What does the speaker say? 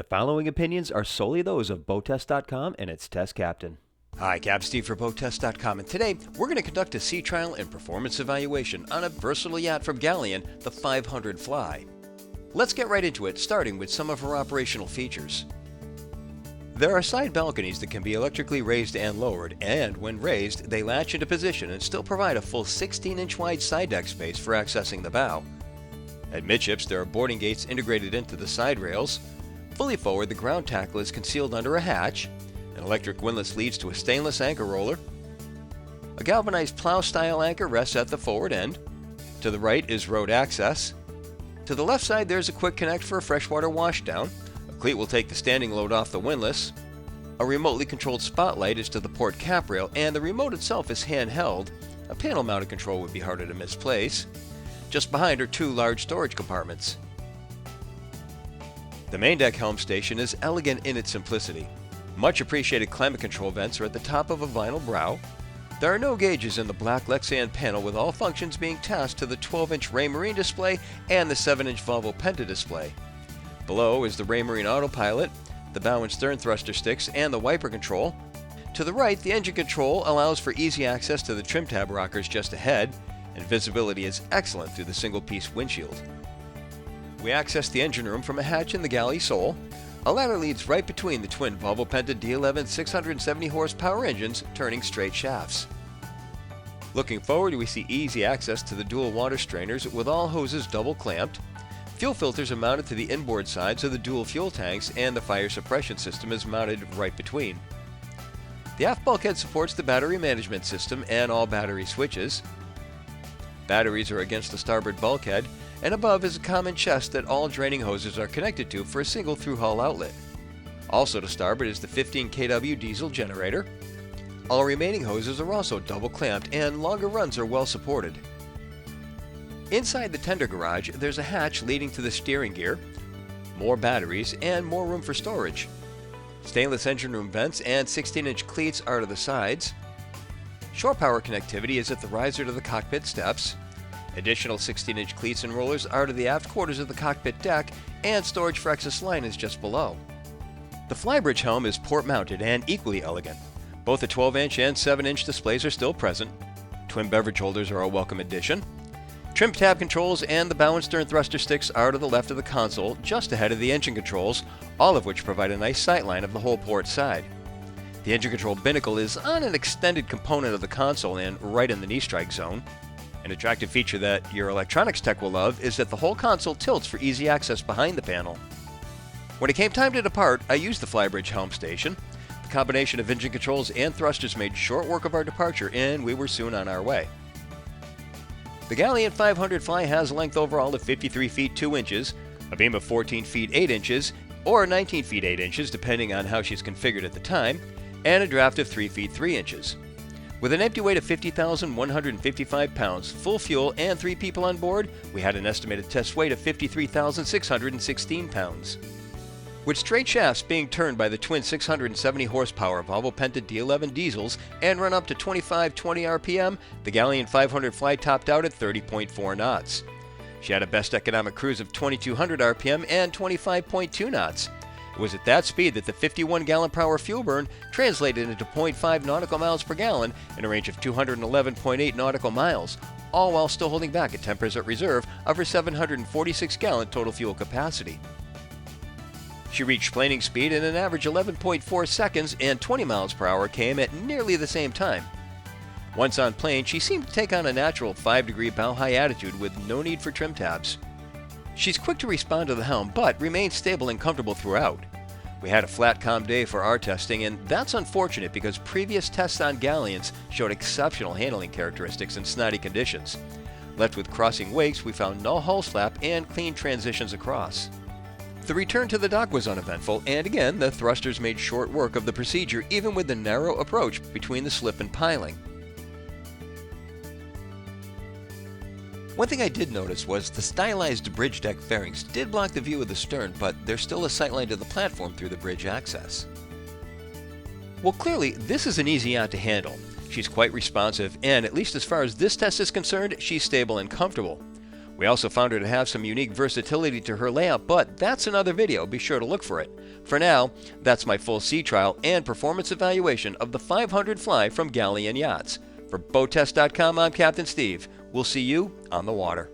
The following opinions are solely those of BoatTEST.com and its test captain. Hi, Cap Steve for BoatTEST.com, and today we're going to conduct a sea trial and performance evaluation on a versatile yacht from Galeon, the 500 Fly. Let's get right into it, starting with some of her operational features. There are side balconies that can be electrically raised and lowered, and when raised, they latch into position and still provide a full 16-inch wide side deck space for accessing the bow. At midships, there are boarding gates integrated into the side rails. Fully forward, the ground tackle is concealed under a hatch. An electric windlass leads to a stainless anchor roller. A galvanized plow-style anchor rests at the forward end. To the right is road access. To the left side, there's a quick connect for a freshwater washdown. A cleat will take the standing load off the windlass. A remotely controlled spotlight is to the port cap rail, and the remote itself is handheld. A panel-mounted control would be harder to misplace. Just behind are two large storage compartments. The main deck helm station is elegant in its simplicity. Much appreciated climate control vents are at the top of a vinyl brow. There are no gauges in the black Lexan panel, with all functions being tasked to the 12-inch Raymarine display and the 7-inch Volvo Penta display. Below is the Raymarine autopilot, the bow and stern thruster sticks, and the wiper control. To the right, the engine control allows for easy access to the trim tab rockers just ahead, and visibility is excellent through the single-piece windshield. We access the engine room from a hatch in the galley sole. A ladder leads right between the twin Volvo Penta D11 670 horsepower engines, turning straight shafts. Looking forward, we see easy access to the dual water strainers with all hoses double clamped. Fuel filters are mounted to the inboard sides of the dual fuel tanks, and the fire suppression system is mounted right between. The aft bulkhead supports the battery management system and all battery switches. Batteries are against the starboard bulkhead, and above is a common chest that all draining hoses are connected to for a single through-hull outlet. Also to starboard is the 15 kW diesel generator. All remaining hoses are also double clamped, and longer runs are well supported. Inside the tender garage, there's a hatch leading to the steering gear, more batteries, and more room for storage. Stainless engine room vents and 16-inch cleats are to the sides. Shore power connectivity is at the riser to the cockpit steps. Additional 16-inch cleats and rollers are to the aft quarters of the cockpit deck, and storage for excess line is just below. The flybridge helm is port-mounted and equally elegant. Both the 12-inch and 7-inch displays are still present. Twin beverage holders are a welcome addition. Trim tab controls and the bow and stern thruster sticks are to the left of the console, just ahead of the engine controls, all of which provide a nice sightline of the whole port side. The engine control binnacle is on an extended component of the console and right in the knee strike zone. An attractive feature that your electronics tech will love is that the whole console tilts for easy access behind the panel. When it came time to depart, I used the flybridge helm station. The combination of engine controls and thrusters made short work of our departure, and we were soon on our way. The Galeon 500 Fly has a length overall of 53 feet 2 inches, a beam of 14 feet 8 inches, or 19 feet 8 inches depending on how she's configured at the time, and a draft of 3 feet 3 inches. With an empty weight of 50,155 pounds, full fuel, and 3 people on board, we had an estimated test weight of 53,616 pounds. With straight shafts being turned by the twin 670 horsepower Volvo Penta D11 diesels and run up to 2520 RPM, the Galeon 500 Fly topped out at 30.4 knots. She had a best economic cruise of 2200 RPM and 25.2 knots. It was at that speed that the 51 gallon per hour fuel burn translated into 0.5 nautical miles per gallon in a range of 211.8 nautical miles, all while still holding back a 10% reserve of her 746 gallon total fuel capacity. She reached planing speed in an average 11.4 seconds, and 20 miles per hour came at nearly the same time. Once on plane, she seemed to take on a natural 5-degree bow-high attitude with no need for trim tabs. She's quick to respond to the helm, but remains stable and comfortable throughout. We had a flat, calm day for our testing, and that's unfortunate because previous tests on Galeons showed exceptional handling characteristics in snotty conditions. Left with crossing wakes, we found no hull slap and clean transitions across. The return to the dock was uneventful, and again, the thrusters made short work of the procedure even with the narrow approach between the slip and piling. One thing I did notice was the stylized bridge deck fairings did block the view of the stern, but there's still a sightline to the platform through the bridge access. Well, clearly, this is an easy yacht to handle. She's quite responsive, and at least as far as this test is concerned, she's stable and comfortable. We also found her to have some unique versatility to her layout, but that's another video. Be sure to look for it. For now, that's my full sea trial and performance evaluation of the 500 Fly from Galeon Yachts. For BoatTEST.com, I'm Captain Steve. We'll see you on the water.